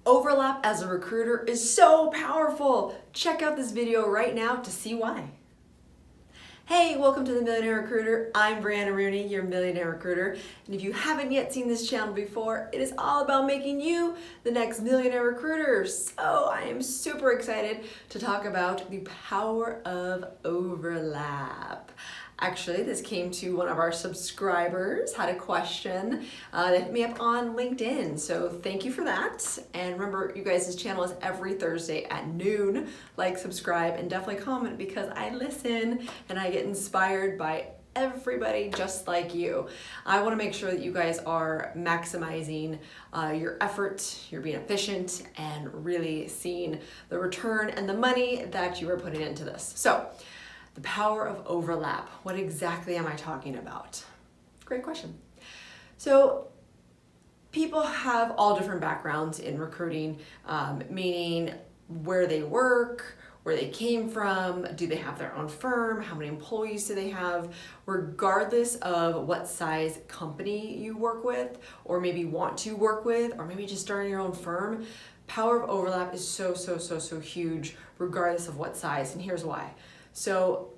Overlap as a recruiter is so powerful. Check out this video right now to see why. Hey, welcome to the Millionaire Recruiter. I'm Brianna Rooney, your Millionaire Recruiter. And if you haven't yet seen this channel before, it is all about making you the next Millionaire Recruiter. So I am super excited to talk about the power of overlap. Actually, this came to one of our subscribers, had a question that hit me up on LinkedIn. So thank you for that. And remember, you guys, this channel is every Thursday at noon. Like, subscribe, and definitely comment because I listen and I get inspired by everybody just like you. I want to make sure that you guys are maximizing your effort, you're being efficient, and really seeing the return and the money that you are putting into this. So, the power of overlap. What exactly am I talking about? Great question. So people have all different backgrounds in recruiting, meaning where they work, where they came from, do they have their own firm, how many employees do they have, regardless of what size company you work with, or maybe want to work with, or maybe just starting your own firm. Power of overlap is so huge, regardless of what size, and here's why. So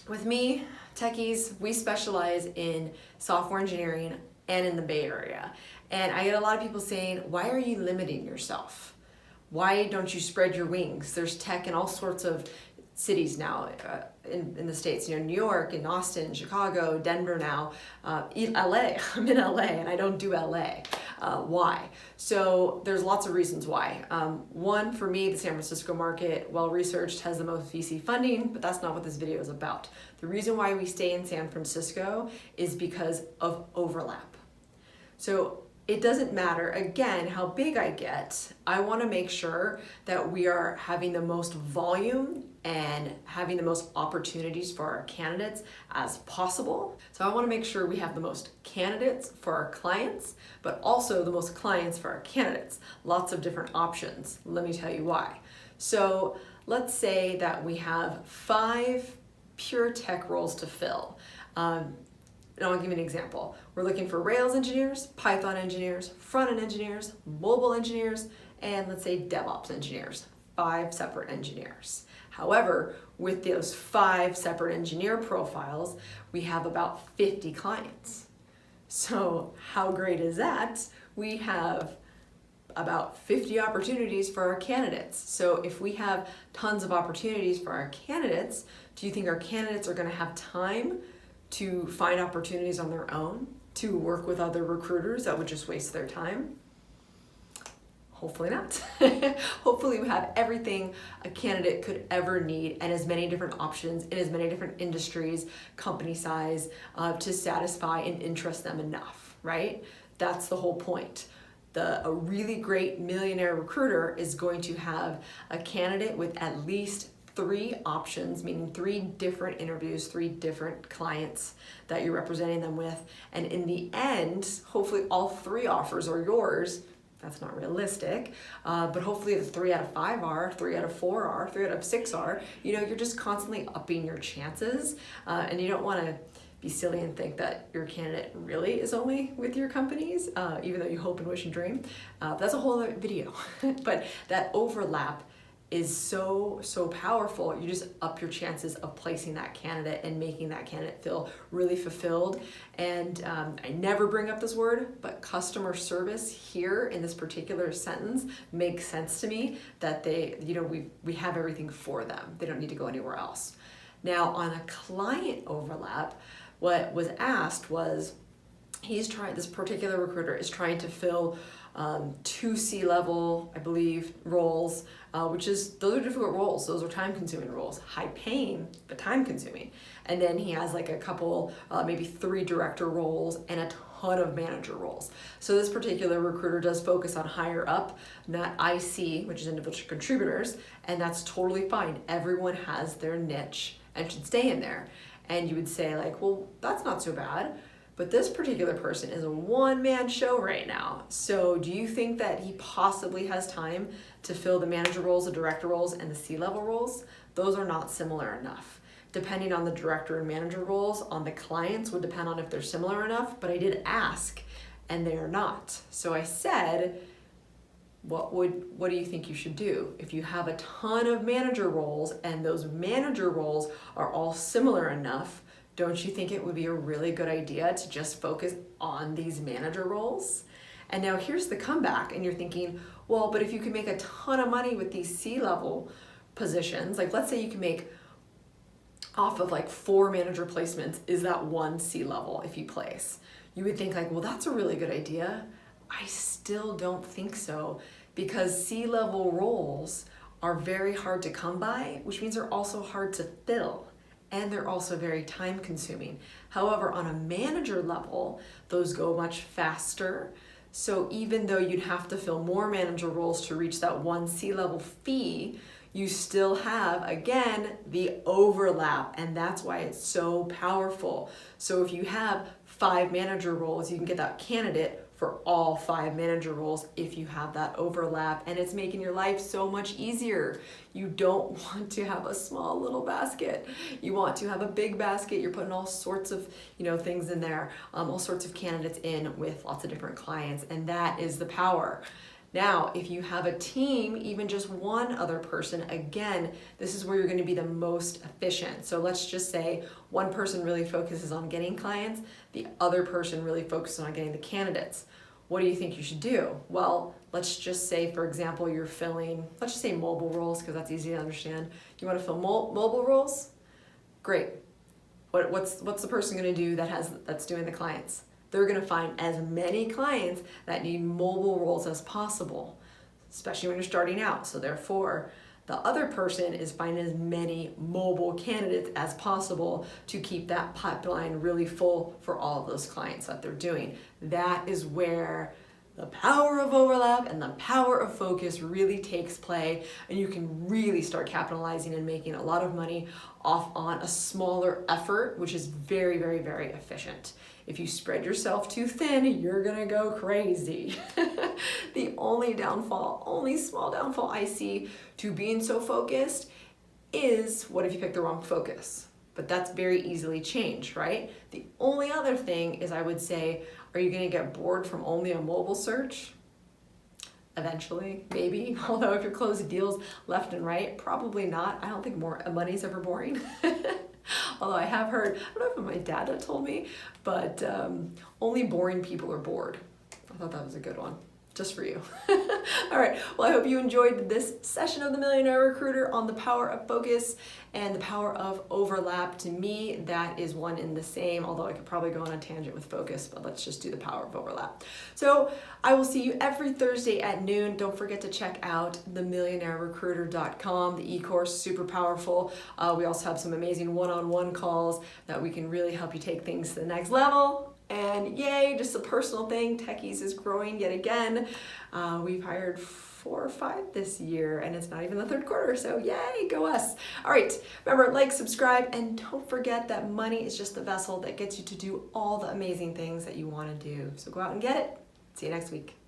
with me, techies, we specialize in software engineering and in the Bay Area. And I get a lot of people saying, why are you limiting yourself? Why don't you spread your wings? There's tech in all sorts of cities now in the States, you know, New York and Austin, Chicago, Denver now, LA. I'm in LA and I don't do LA. Why? So there's lots of reasons why. One, for me, the San Francisco market, well-researched, has the most VC funding, but that's not what this video is about. The reason why we stay in San Francisco is because of overlap. So it doesn't matter, again, how big I get. I want to make sure that we are having the most volume and having the most opportunities for our candidates as possible. So I want to make sure we have the most candidates for our clients, but also the most clients for our candidates. Lots of different options. Let me tell you why. So let's say that we have 5 pure tech roles to fill. And I'll give you an example. We're looking for Rails engineers, Python engineers, front-end engineers, mobile engineers, and let's say DevOps engineers. 5 separate engineers. However, with those 5 separate engineer profiles, we have about 50 clients. So how great is that? We have about 50 opportunities for our candidates. So if we have tons of opportunities for our candidates, do you think our candidates are going to have time to find opportunities on their own, to work with other recruiters that would just waste their time? Hopefully not. Hopefully we have everything a candidate could ever need and as many different options in as many different industries, company size, to satisfy and interest them enough, right? That's the whole point. A really great millionaire recruiter is going to have a candidate with at least 3 options, meaning 3 different interviews, 3 different clients that you're representing them with. And in the end, hopefully all 3 offers are yours. That's not realistic, but hopefully the 3 out of 5 are, 3 out of 4 are, 3 out of 6 are. You know, you're just constantly upping your chances, and you don't want to be silly and think that your candidate really is only with your companies, even though you hope and wish and dream. That's a whole other video. But that overlap is so powerful. You just up your chances of placing that candidate and making that candidate feel really fulfilled. And I never bring up this word, but customer service here in this particular sentence makes sense to me, that they, you know, we have everything for them. They don't need to go anywhere else. Now on a client overlap, what was asked was, this particular recruiter is trying to fill 2 C-level, I believe, roles, those are difficult roles. Those are time-consuming roles, high-paying, but time-consuming. And then he has like a couple, maybe 3 director roles and a ton of manager roles. So this particular recruiter does focus on higher up, not IC, which is individual contributors, and that's totally fine. Everyone has their niche and should stay in there. And you would say like, well, that's not so bad. But this particular person is a one-man show right now. So do you think that he possibly has time to fill the manager roles, the director roles, and the C-level roles? Those are not similar enough. Depending on the director and manager roles, on the clients would depend on if they're similar enough, but I did ask, and they are not. So I said, what do you think you should do? If you have a ton of manager roles and those manager roles are all similar enough, don't you think it would be a really good idea to just focus on these manager roles? And now here's the comeback, and you're thinking, well, but if you can make a ton of money with these C-level positions, like let's say you can make off of like 4 manager placements, is that 1 C-level if you place? You would think like, well, that's a really good idea. I still don't think so, because C-level roles are very hard to come by, which means they're also hard to fill. And they're also very time consuming. However, on a manager level, those go much faster. So even though you'd have to fill more manager roles to reach that 1 C-level fee, you still have, again, the overlap, and that's why it's so powerful. So if you have 5 manager roles, you can get that candidate for all 5 manager roles if you have that overlap, and it's making your life so much easier. You don't want to have a small little basket. You want to have a big basket. You're putting all sorts of things in there, all sorts of candidates in with lots of different clients, and that is the power. Now, if you have a team, even just one other person, again, this is where you're going to be the most efficient. So let's just say one person really focuses on getting clients, the other person really focuses on getting the candidates. What do you think you should do? Well, let's just say, for example, you're filling, let's just say mobile roles, because that's easy to understand. You want to fill mobile roles? Great. What's the person going to do that's doing the clients? They're going to find as many clients that need mobile roles as possible, especially when you're starting out. So therefore, the other person is finding as many mobile candidates as possible to keep that pipeline really full for all of those clients that they're doing. That is where the power of overlap and the power of focus really takes play, and you can really start capitalizing and making a lot of money off on a smaller effort, which is very, very, very efficient. If you spread yourself too thin, you're gonna go crazy. The only small downfall I see to being so focused is, what if you pick the wrong focus? But that's very easily changed, right? The only other thing is, I would say, are you gonna get bored from only a mobile search? Eventually, maybe. Although if you're closing deals left and right, probably not. I don't think money's ever boring. Although I have heard, I don't know if my dad had told me, but only boring people are bored. I thought that was a good one, just for you. All right, well, I hope you enjoyed this session of the Millionaire Recruiter on the power of focus and the power of overlap. To me, that is one and the same, although I could probably go on a tangent with focus, but let's just do the power of overlap. So I will see you every Thursday at noon. Don't forget to check out themillionairerecruiter.com, the e-course, super powerful. We also have some amazing one-on-one calls that we can really help you take things to the next level. And yay, just a personal thing, Techies is growing yet again. We've hired 4 or 5 this year, and it's not even the 3rd quarter, so yay, go us. All right, remember, like, subscribe, and don't forget that money is just the vessel that gets you to do all the amazing things that you want to do. So go out and get it. See you next week.